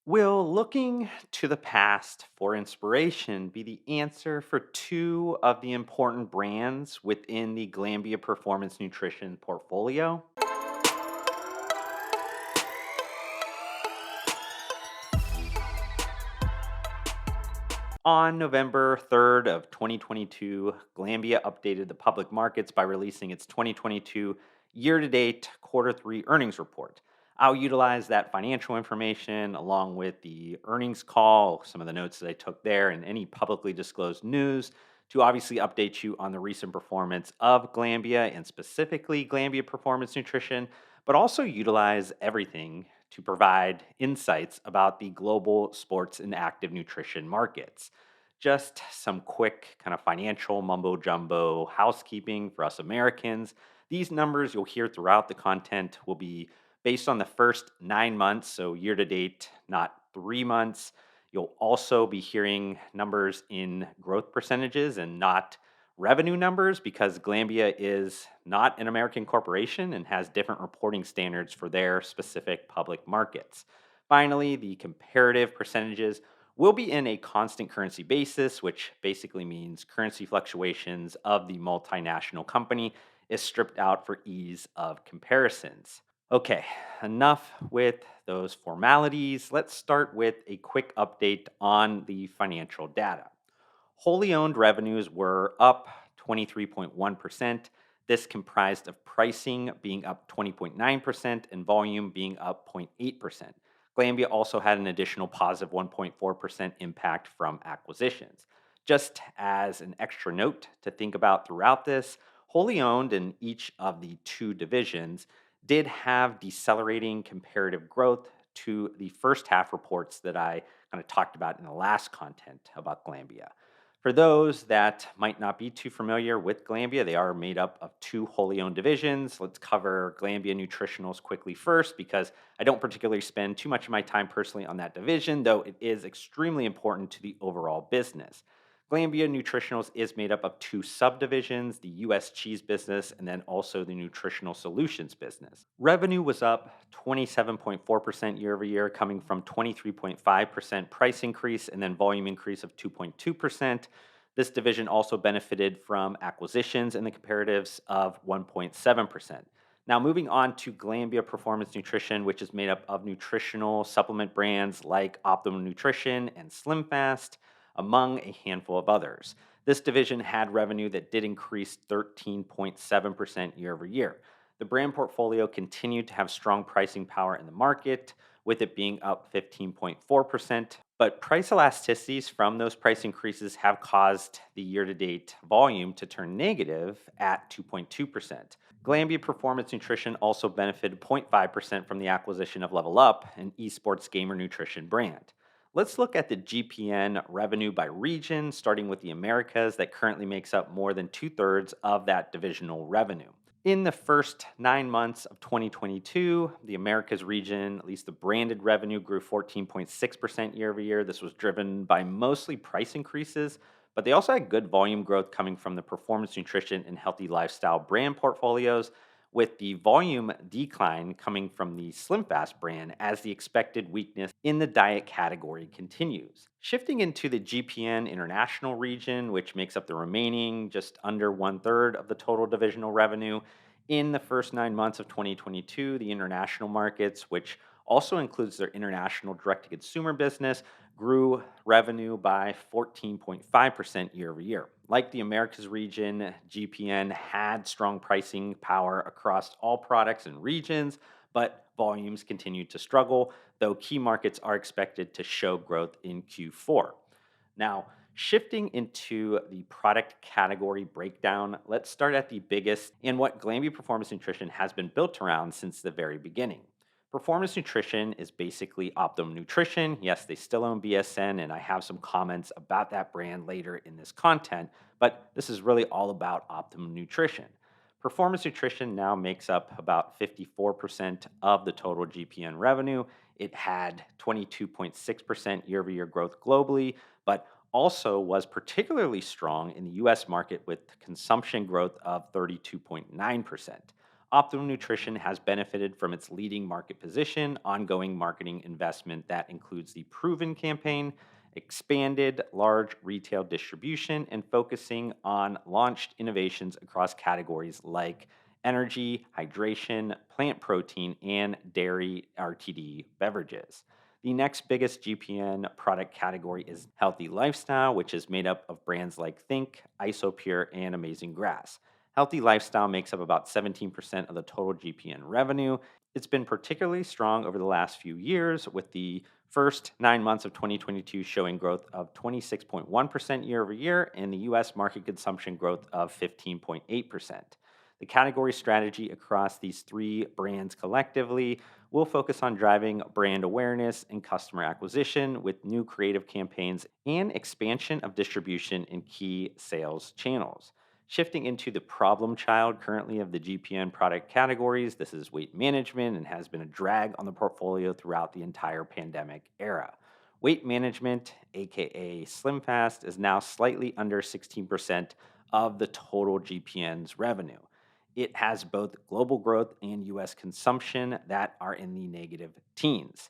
Will looking to the past for inspiration be the answer for two of the important brands within the Glanbia Performance Nutrition portfolio? On November 3rd of 2022, Glanbia updated the public markets by releasing its 2022 year-to-date quarter 3 earnings report. I'll utilize that financial information along with the earnings call, some of the notes that I took there, and any publicly disclosed news to obviously update you on the recent performance of Glanbia and specifically Glanbia Performance Nutrition, but also utilize everything to provide insights about the global sports and active nutrition markets. Just some quick kind of financial mumbo jumbo housekeeping for us Americans. These numbers you'll hear throughout the content will be based on the first 9 months, so year to date, not 3 months. You'll also be hearing numbers in growth percentages and not revenue numbers because Glanbia is not an American corporation and has different reporting standards for their specific public markets. Finally, the comparative percentages will be in a constant currency basis, which basically means currency fluctuations of the multinational company is stripped out for ease of comparisons. Okay, enough with those formalities. Let's start with a quick update on the financial data. Wholly owned revenues were up 23.1%. This comprised of pricing being up 20.9% and volume being up 0.8%. Glanbia also had an additional positive 1.4% impact from acquisitions. Just as an extra note to think about throughout this, wholly owned in each of the two divisions did have decelerating comparative growth to the first half reports that I kind of talked about in the last content about Glanbia. For those that might not be too familiar with Glanbia, they are made up of two wholly owned divisions. Let's cover Glanbia Nutritionals quickly first because I don't particularly spend too much of my time personally on that division, though it is extremely important to the overall business. Glanbia Nutritionals is made up of two subdivisions, the US cheese business and then also the nutritional solutions business. Revenue was up 27.4% year over year, coming from 23.5% price increase and then volume increase of 2.2%. This division also benefited from acquisitions in the comparatives of 1.7%. Now, moving on to Glanbia Performance Nutrition, which is made up of nutritional supplement brands like Optimum Nutrition and SlimFast among a handful of others. This division had revenue that did increase 13.7% year over year. The brand portfolio continued to have strong pricing power in the market, with it being up 15.4%. But price elasticities from those price increases have caused the year to date volume to turn negative at 2.2%. Glanbia Performance Nutrition also benefited 0.5% from the acquisition of LevlUp, an esports gamer nutrition brand. Let's look at the GPN revenue by region, starting with the Americas, that currently makes up more than two-thirds of that divisional revenue. In the first 9 months of 2022, the Americas region, at least the branded revenue, grew 14.6% year over year. This was driven by mostly price increases, but they also had good volume growth coming from the performance nutrition and healthy lifestyle brand portfolios, with the volume decline coming from the SlimFast brand as the expected weakness in the diet category continues. Shifting into the GPN international region, which makes up the remaining just under one-third of the total divisional revenue, in the first 9 months of 2022, the international markets, which also includes their international direct to consumer business, grew revenue by 14.5% year over year. Like the Americas region, GPN had strong pricing power across all products and regions, but volumes continued to struggle, though key markets are expected to show growth in Q4. Now, shifting into the product category breakdown, let's start at the biggest and what Glanbia Performance Nutrition has been built around since the very beginning. Performance nutrition is basically Optimum Nutrition. Yes, they still own BSN, and I have some comments about that brand later in this content, but this is really all about Optimum Nutrition. Performance nutrition now makes up about 54% of the total GPN revenue. It had 22.6% year over year growth globally, but also was particularly strong in the US market with consumption growth of 32.9%. Optimum Nutrition has benefited from its leading market position, ongoing marketing investment that includes the Proven campaign, expanded large retail distribution, and focusing on launched innovations across categories like energy, hydration, plant protein, and dairy RTD beverages. The next biggest GPN product category is healthy lifestyle, which is made up of brands like Think, Isopure, and Amazing Grass. Healthy lifestyle makes up about 17% of the total GPN revenue. It's been particularly strong over the last few years, with the first 9 months of 2022 showing growth of 26.1% year over year and the US market consumption growth of 15.8%. The category strategy across these three brands collectively will focus on driving brand awareness and customer acquisition with new creative campaigns and expansion of distribution in key sales channels. Shifting into the problem child currently of the GPN product categories, this is weight management and has been a drag on the portfolio throughout the entire pandemic era. Weight management, aka SlimFast, is now slightly under 16% of the total GPN's revenue. It has both global growth and US consumption that are in the negative teens.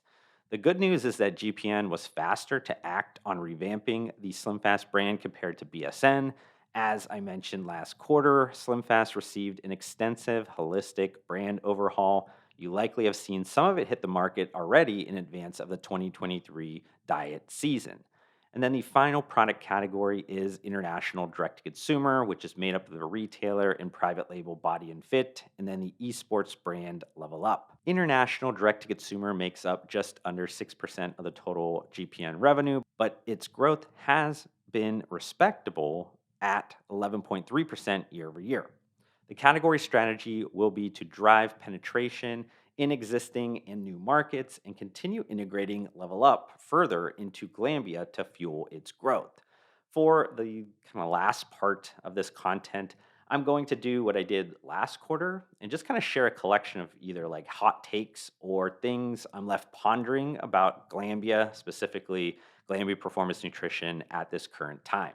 The good news is that GPN was faster to act on revamping the SlimFast brand compared to BSN. As I mentioned last quarter, SlimFast received an extensive holistic brand overhaul. You likely have seen some of it hit the market already in advance of the 2023 diet season. And then the final product category is international direct to consumer, which is made up of the retailer and private label Body and Fit, and then the esports brand LevlUp. International direct to consumer makes up just under 6% of the total GPN revenue, but its growth has been respectable at 11.3% year over year. The category strategy will be to drive penetration in existing and new markets and continue integrating LevlUp further into Glanbia to fuel its growth. For the kind of last part of this content, I'm going to do what I did last quarter and just kind of share a collection of either like hot takes or things I'm left pondering about Glanbia, specifically Glanbia Performance Nutrition at this current time.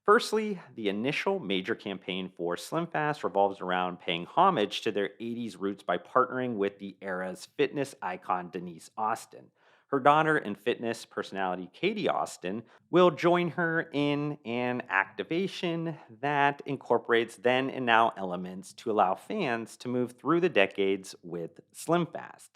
Firstly, the initial major campaign for SlimFast revolves around paying homage to their 80s roots by partnering with the era's fitness icon Denise Austin. Her daughter and fitness personality Katie Austin will join her in an activation that incorporates then and now elements to allow fans to move through the decades with SlimFast.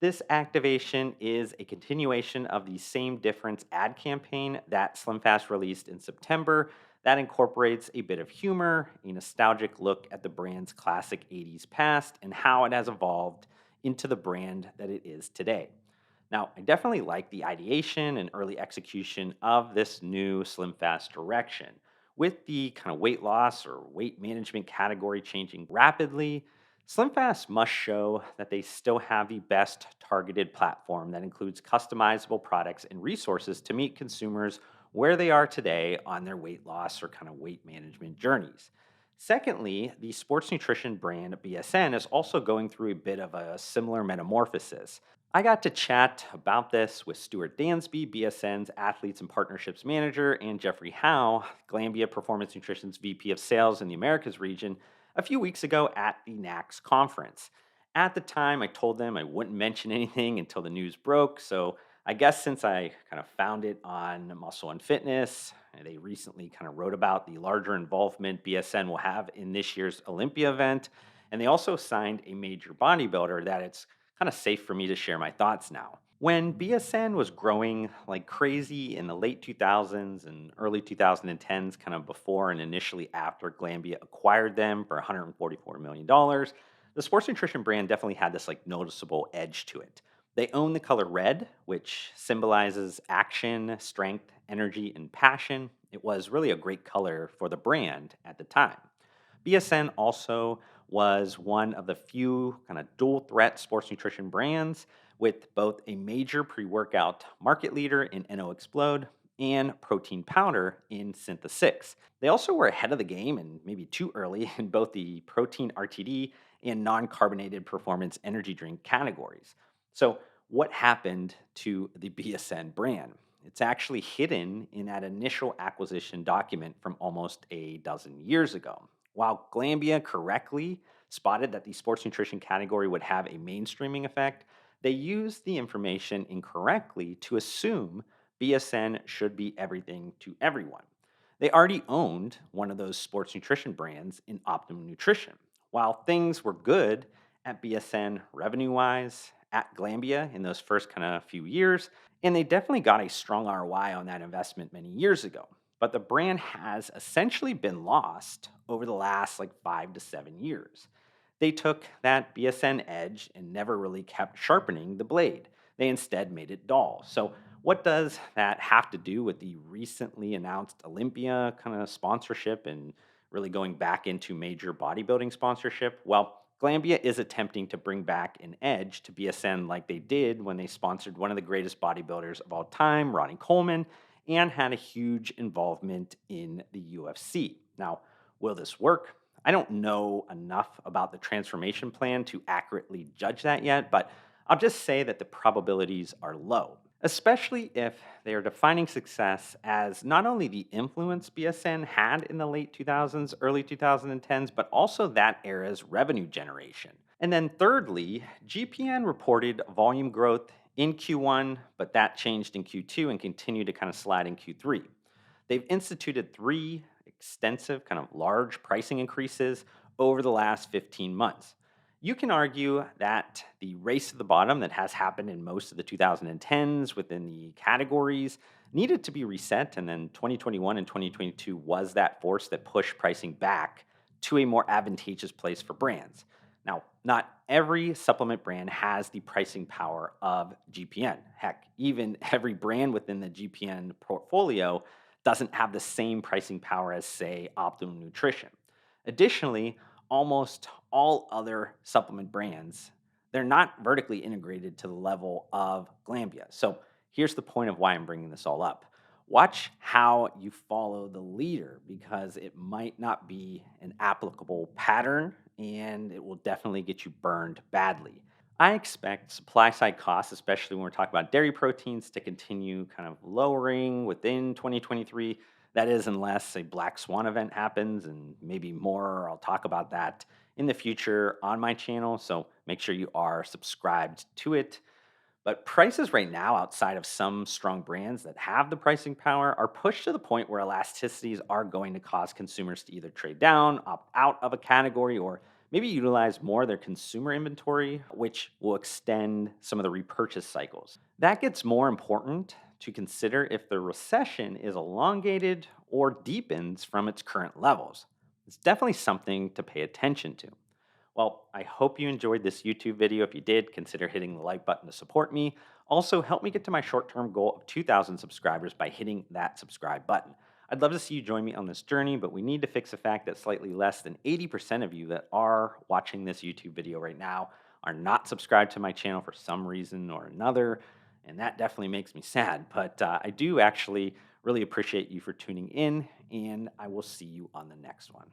This activation is a continuation of the Same Difference ad campaign that SlimFast released in September that incorporates a bit of humor, a nostalgic look at the brand's classic 80s past, and how it has evolved into the brand that it is today. Now, I definitely like the ideation and early execution of this new SlimFast direction. With the kind of weight loss or weight management category changing rapidly, SlimFast must show that they still have the best targeted platform that includes customizable products and resources to meet consumers where they are today on their weight loss or kind of weight management journeys. Secondly, the sports nutrition brand BSN is also going through a bit of a similar metamorphosis. I got to chat about this with Stuart Dansby, BSN's Athletes and Partnerships Manager, and Jeffrey Howe, Glanbia Performance Nutrition's VP of Sales in the Americas region, a few weeks ago at the NACS conference. At the time, I told them I wouldn't mention anything until the news broke, so I guess since I kind of found it on Muscle and Fitness, and they recently kind of wrote about the larger involvement BSN will have in this year's Olympia event, and they also signed a major bodybuilder, that it's kind of safe for me to share my thoughts now. When BSN was growing like crazy in the late 2000s and early 2010s, kind of before and initially after Glanbia acquired them for $144 million, the sports nutrition brand definitely had this like noticeable edge to it. They own the color red, which symbolizes action, strength, energy, and passion. It was really a great color for the brand at the time. BSN also was one of the few kind of dual threat sports nutrition brands with both a major pre workout market leader in NO Explode and protein powder in Syntha-6. They also were ahead of the game and maybe too early in both the protein RTD and non carbonated performance energy drink categories. So, what happened to the BSN brand? It's actually hidden in that initial acquisition document from almost a dozen years ago. While Glanbia correctly spotted that the sports nutrition category would have a mainstreaming effect, they used the information incorrectly to assume BSN should be everything to everyone. They already owned one of those sports nutrition brands in Optimum Nutrition. While things were good at BSN revenue wise, at Glanbia in those first kind of few years, and they definitely got a strong ROI on that investment many years ago. But the brand has essentially been lost over the last like 5 to 7 years. They took that BSN edge and never really kept sharpening the blade. They instead made it dull. So, what does that have to do with the recently announced Olympia kind of sponsorship and really going back into major bodybuilding sponsorship? Well, Glanbia is attempting to bring back an edge to BSN like they did when they sponsored one of the greatest bodybuilders of all time, Ronnie Coleman, and had a huge involvement in the UFC. Now, will this work? I don't know enough about the transformation plan to accurately judge that yet, but I'll just say that the probabilities are low, especially if they are defining success as not only the influence BSN had in the late 2000s, early 2010s, but also that era's revenue generation. And then thirdly, GPN reported volume growth in Q1, but that changed in Q2 and continued to kind of slide in Q3. They've instituted three extensive, kind of large pricing increases over the last 15 months. You can argue that the race to the bottom that has happened in most of the 2010s within the categories needed to be reset, and then 2021 and 2022 was that force that pushed pricing back to a more advantageous place for brands. Now, not every supplement brand has the pricing power of GPN. Heck, even every brand within the GPN portfolio doesn't have the same pricing power as, say, Optimum Nutrition. Additionally, almost all other supplement brands, they're not vertically integrated to the level of Glanbia. So here's the point of why I'm bringing this all up. Watch how you follow the leader because it might not be an applicable pattern and it will definitely get you burned badly. I expect supply side costs, especially when we're talking about dairy proteins, to continue kind of lowering within 2023. That is, unless a black swan event happens, and maybe more. I'll talk about that in the future on my channel. So make sure you are subscribed to it. But prices right now, outside of some strong brands that have the pricing power, are pushed to the point where elasticities are going to cause consumers to either trade down, opt out of a category, or maybe utilize more of their consumer inventory, which will extend some of the repurchase cycles. That gets more important to consider if the recession is elongated or deepens from its current levels. It's definitely something to pay attention to. Well, I hope you enjoyed this YouTube video. If you did, consider hitting the like button to support me. Also, help me get to my short-term goal of 2,000 subscribers by hitting that subscribe button. I'd love to see you join me on this journey, but we need to fix the fact that slightly less than 80% of you that are watching this YouTube video right now are not subscribed to my channel for some reason or another, and that definitely makes me sad. But I do actually really appreciate you for tuning in, and I will see you on the next one.